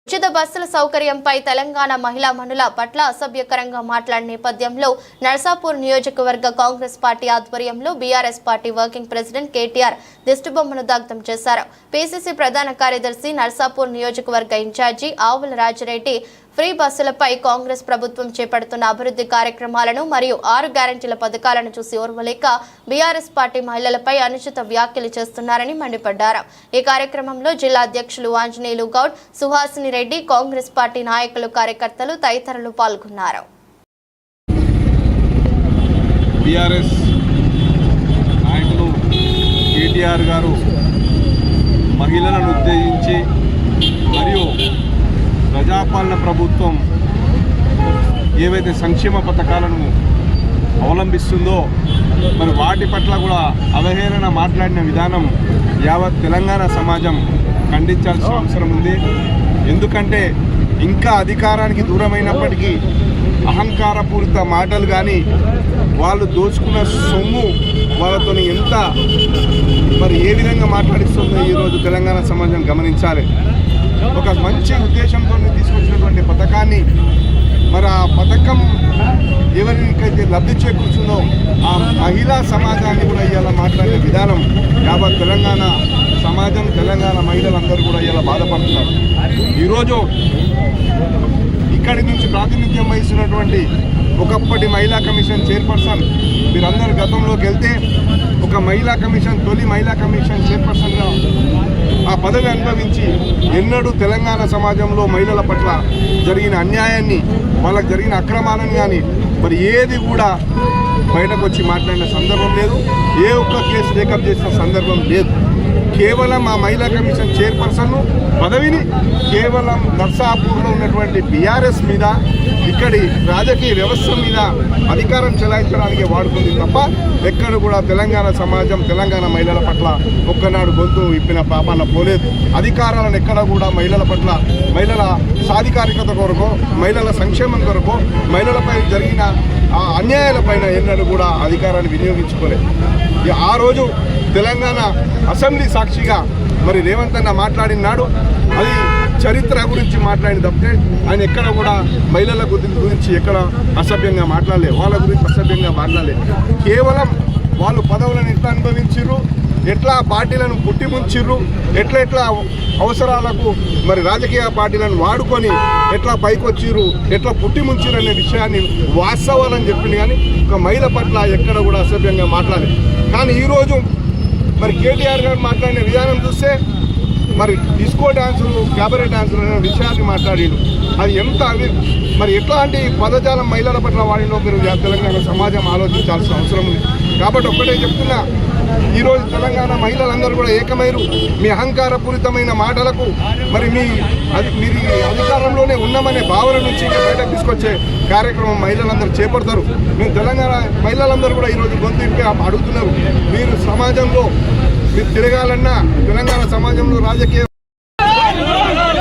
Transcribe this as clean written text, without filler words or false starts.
ఉచిత బస్సుల సౌకర్యంపై తెలంగాణ మహిళా మనుల పట్ల అసభ్యకరంగా మాట్లాడిన నేపథ్యంలో నర్సాపూర్ నియోజకవర్గ కాంగ్రెస్ పార్టీ ఆధ్వర్యంలో BRS party working president KTR దిష్టిబొమ్మను దగ్ధం చేశారు. పీసీసీ ప్రధాన కార్యదర్శి నర్సాపూర్ నియోజకవర్గ ఇన్ఛార్జి ఆవుల రాజిరెడ్డి ఫ్రీ బస్సులపై కాంగ్రెస్ ప్రభుత్వం చేపడుతున్న అభివృద్ధి కార్యక్రమాలను మరియు 6 గ్యారెంటీల పథకాలను చూసి ఓర్వలేక బీఆర్ఎస్ పార్టీ మహిళలపై అనుచిత వ్యాఖ్యలు చేస్తున్నారని మండిపడ్డారు. ఈ కార్యక్రమంలో జిల్లా అధ్యక్షులు ఆంజనేయులు గౌడ్, సుహాసిని రెడ్డి, కాంగ్రెస్ పార్టీ నాయకులు, కార్యకర్తలు తదితరులు పాల్గొన్నారు. బీఆర్ఎస్ నాయకులు కేటీఆర్ గారు మహిళలను ఉద్దేశించి మరియు ప్రజాపాలన ప్రభుత్వం ఏవైతే సంక్షేమ పథకాలను అవలంబిస్తుందో మరి వాటి పట్ల కూడా అవహేళన మాట్లాడిన విధానం యావత్ తెలంగాణ సమాజం ఖండించాల్సిన అవసరం ఉంది. ఎందుకంటే ఇంకా అధికారానికి దూరమైనప్పటికీ అహంకారపూరిత మాటలు కానీ వాళ్ళు దోచుకున్న సొమ్ము వాళ్ళతో ఎంత మరి ఏ విధంగా మాట్లాడిస్తుందో ఈరోజు తెలంగాణ సమాజం గమనించాలి. ఒక మంచి ఉద్దేశంతో తీసుకొచ్చినటువంటి పథకాన్ని మరి ఆ పథకం ఎవరికైతే లబ్ధి చేకూర్చుందో ఆ మహిళా సమాజాన్ని కూడా ఇవాళ మాట్లాడే విధానం యావత్ తెలంగాణ సమాజం, తెలంగాణ మహిళలందరూ కూడా ఇలా బాధపడుతున్నారు. ఈరోజు ఇక్కడి నుంచి ప్రాతినిధ్యం వహిస్తున్నటువంటి ఒకప్పటి మహిళా కమిషన్ చైర్పర్సన్, మీరందరూ గతంలోకి వెళ్తే ఒక మహిళా కమిషన్, తొలి మహిళా కమిషన్ చైర్పర్సన్గా ఆ పదవి అనుభవించి ఎన్నడూ తెలంగాణ సమాజంలో మహిళల పట్ల జరిగిన అన్యాయాన్ని, వాళ్ళకు జరిగిన అక్రమాలను కానీ మరి ఏది కూడా బయటకు వచ్చి మాట్లాడిన సందర్భం లేదు. ఏ ఒక్క కేసు టేకప్ చేసిన సందర్భం లేదు. కేవలం ఆ మహిళా కమిషన్ చైర్పర్సన్ పదవిని కేవలం నర్సాపూర్లో ఉన్నటువంటి బీఆర్ఎస్ మీద, ఇక్కడి రాజకీయ వ్యవస్థ మీద అధికారం చెలాయించడానికి వాడుతుంది తప్ప ఎక్కడ కూడా తెలంగాణ సమాజం, తెలంగాణ మహిళల పట్ల ఒక్కనాడు గొంతు ఇప్పిన పాపాన పోలేదు. అధికారాలను ఎక్కడ కూడా మహిళల పట్ల, మహిళల సాధికారికత కొరకు, మహిళల సంక్షేమం కొరకు, మహిళలపై జరిగిన ఆ అన్యాయాలపైన ఎన్నడూ కూడా అధికారాన్ని వినియోగించుకోలేదు. ఆ రోజు తెలంగాణ అసెంబ్లీ సాక్షిగా మరి రేవంత్ అన్న మాట్లాడినాడు, అది చరిత్ర గురించి మాట్లాడిన తప్పితే ఆయన ఎక్కడ కూడా మహిళల గురించి ఎక్కడ అసభ్యంగా మాట్లాడలేదు, వాళ్ళ గురించి అసభ్యంగా మాట్లాడలేదు. కేవలం వాళ్ళు పదవులను ఎట్లా అనుభవించిర్రు, ఎట్లా పార్టీలను పుట్టిముంచిర్రు, ఎట్లా అవసరాలకు మరి రాజకీయ పార్టీలను వాడుకొని ఎట్లా పైకొచ్చిర్రు, ఎట్లా పుట్టిముంచిర్రు అనే విషయాన్ని వాస్తవాలని చెప్పింది. కానీ ఒక మహిళ పట్ల ఎక్కడ కూడా అసభ్యంగా మాట్లాడలేదు. కానీ ఈరోజు మరి కేటీఆర్ గారు మాట్లాడిన విధానం చూస్తే మరి డిస్కో డాన్సులు, క్యాబరే డాన్సులు అనే విషయాన్ని మాట్లాడిండు. అది ఎంత మరి ఎట్లాంటి పదజాలం మహిళల పట్ల వాడినో మీరు తెలంగాణ సమాజం ఆలోచించాల్సిన అవసరం ఉంది. కాబట్టి ఒక్కటే చెప్తున్నా, ఈరోజు తెలంగాణ మహిళలందరూ కూడా ఏకమైరు. మీ అహంకారపూరితమైన మాటలకు మరి మీరు అధికారంలోనే ఉన్నామనే భావన నుంచి బయటకు తీసుకొచ్చే కార్యక్రమం మహిళలందరూ చేపడతారు. మేము తెలంగాణ మహిళలందరూ కూడా ఈరోజు గొంతు ఇప్పి అడుగుతున్నారు. మీరు సమాజంలో మీరు తిరగాలన్నా, తెలంగాణ సమాజంలో రాజకీయ